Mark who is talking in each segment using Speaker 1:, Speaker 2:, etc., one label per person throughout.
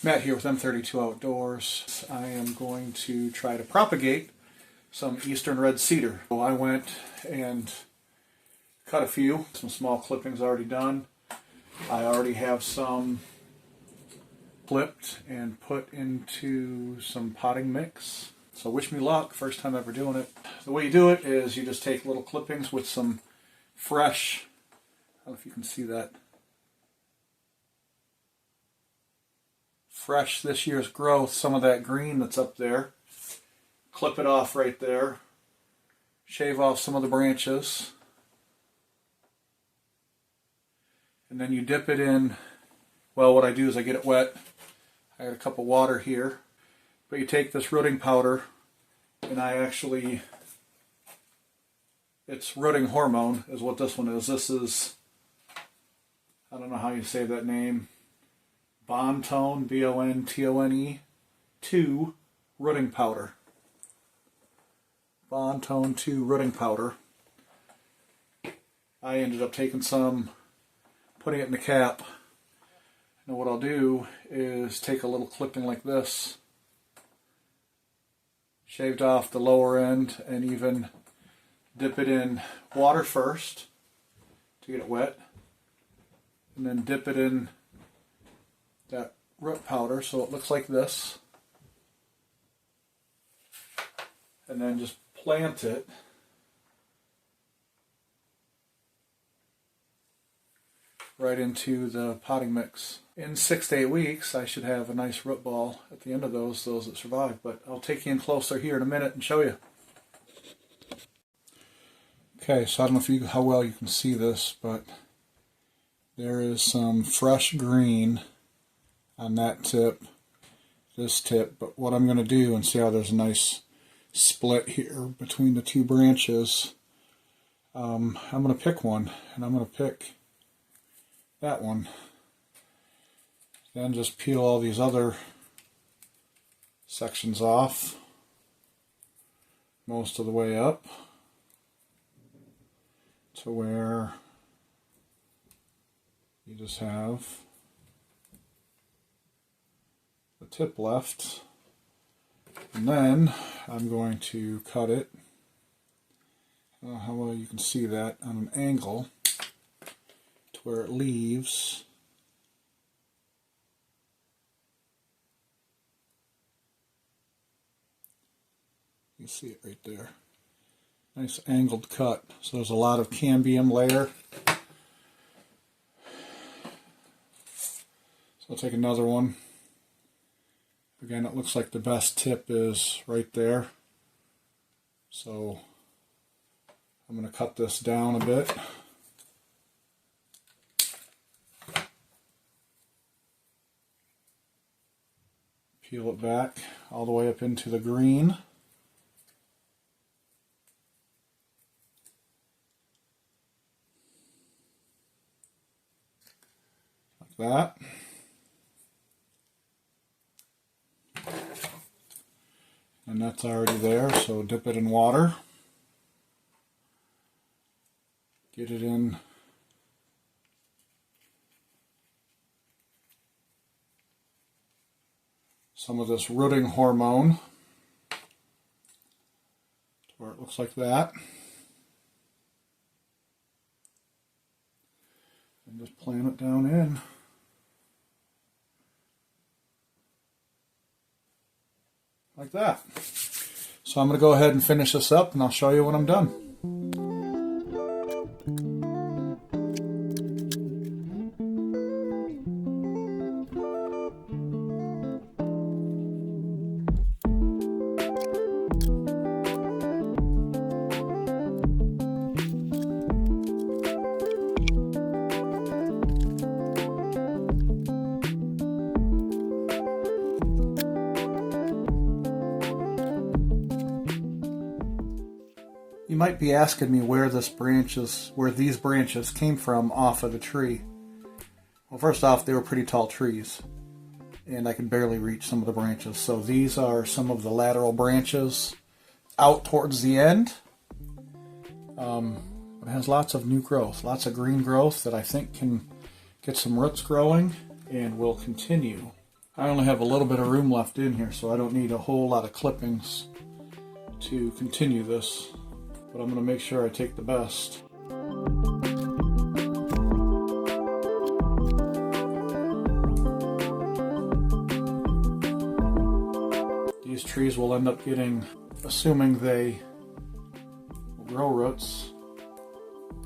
Speaker 1: Matt here with M32 Outdoors. I am going to try to propagate some eastern red cedar. So I went and cut a few, some small clippings already done. I already have some clipped and put into some potting mix. So wish me luck, first time ever doing it. The way you do it is you just take little clippings with some fresh, I don't know if you can see that, fresh this year's growth, some of that green that's up there. Clip it off right there. Shave off some of the branches. And then you dip it in, well, what I do is I get it wet. I got a cup of water here. But you take this rooting powder, and I actually, it's rooting hormone is what this one is. This is, I don't know how you say that name, Bontone, B-O-N-T-O-N-E, 2 rooting powder. Bontone 2 rooting powder. I ended up taking some, putting it in the cap. Now what I'll do is take a little clipping like this, shaved off the lower end, and even dip it in water first to get it wet, and then dip it in that root powder so it looks like this, and then just plant it right into the potting mix. In 6 to 8 weeks I should have a nice root ball at the end of those that survive, but I'll take you in closer here in a minute and show you. Okay, so I don't know how well you can see this, but there is some fresh green on that tip, this tip, but what I'm going to do, and see how there's a nice split here between the two branches, I'm going to pick one, and I'm going to pick that one. Then just peel all these other sections off most of the way up to where you just have the tip left, and then I'm going to cut it, I don't know how well you can see that, on an angle to where it leaves you see it right there. Nice angled cut. So there's a lot of cambium layer. So I'll take another one. Again, it looks like the best tip is right there. So I'm going to cut this down a bit. Peel it back all the way up into the green. That. And that's already there, so dip it in water. Get it in some of this rooting hormone to where it looks like that. And just plant it down in. Like that. So I'm going to go ahead and finish this up, and I'll show you when I'm done. You might be asking me where these branches came from off of the tree. Well, first off, they were pretty tall trees, and I could barely reach some of the branches. So these are some of the lateral branches out towards the end. It has lots of new growth, lots of green growth that I think can get some roots growing and will continue. I only have a little bit of room left in here, so I don't need a whole lot of clippings to continue this, but I'm going to make sure I take the best. These trees will end up getting, assuming they grow roots,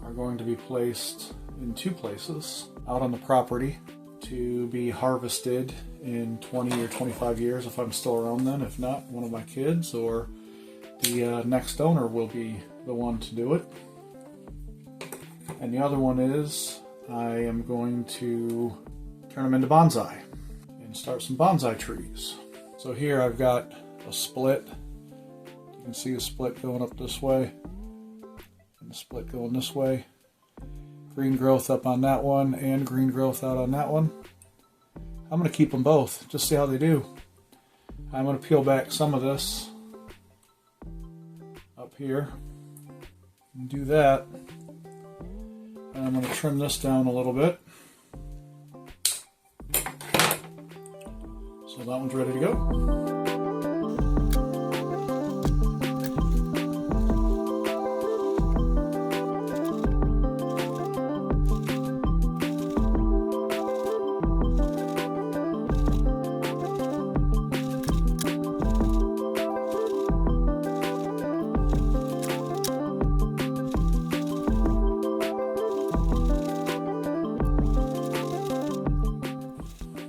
Speaker 1: are going to be placed in 2 places out on the property to be harvested in 20 or 25 years if I'm still around then. If not, one of my kids or the next owner will be the one to do it. And the other one is I am going to turn them into bonsai and start some bonsai trees. So here I've got a split. You can see a split going up this way and a split going this way. Green growth up on that one and green growth out on that one. I'm going to keep them both, just see how they do. I'm going to peel back some of this up here and do that. And I'm going to trim this down a little bit. So that one's ready to go.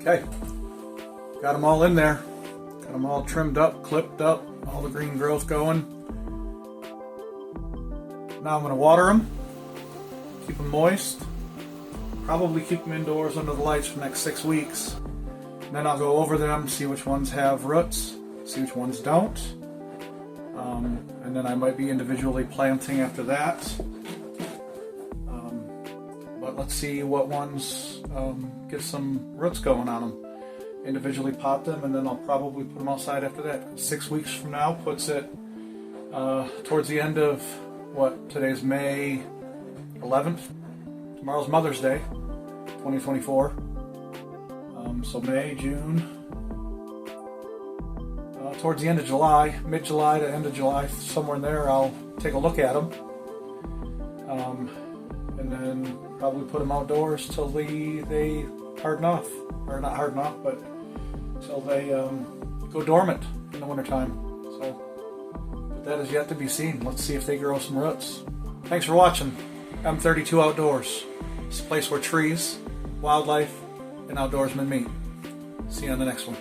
Speaker 1: Okay, got them all in there. Got them all trimmed up, clipped up, all the green growth going. Now I'm going to water them, keep them moist, probably keep them indoors under the lights for the next 6 weeks. And then I'll go over them, see which ones have roots, see which ones don't. And then I might be individually planting after that. But let's see what ones get some roots going on them. Individually pot them, and then I'll probably put them outside after that. 6 weeks from now puts it towards the end of today's May 11th. Tomorrow's Mother's Day, 2024. So May, June, towards the end of July, mid-July to end of July, somewhere in there, I'll take a look at them. And then probably put them outdoors till they harden off, or not harden off, but till they go dormant in the wintertime. So, but that is yet to be seen. Let's see if they grow some roots. Thanks for watching M32 Outdoors. It's a place where trees, wildlife, and outdoorsmen meet. See you on the next one.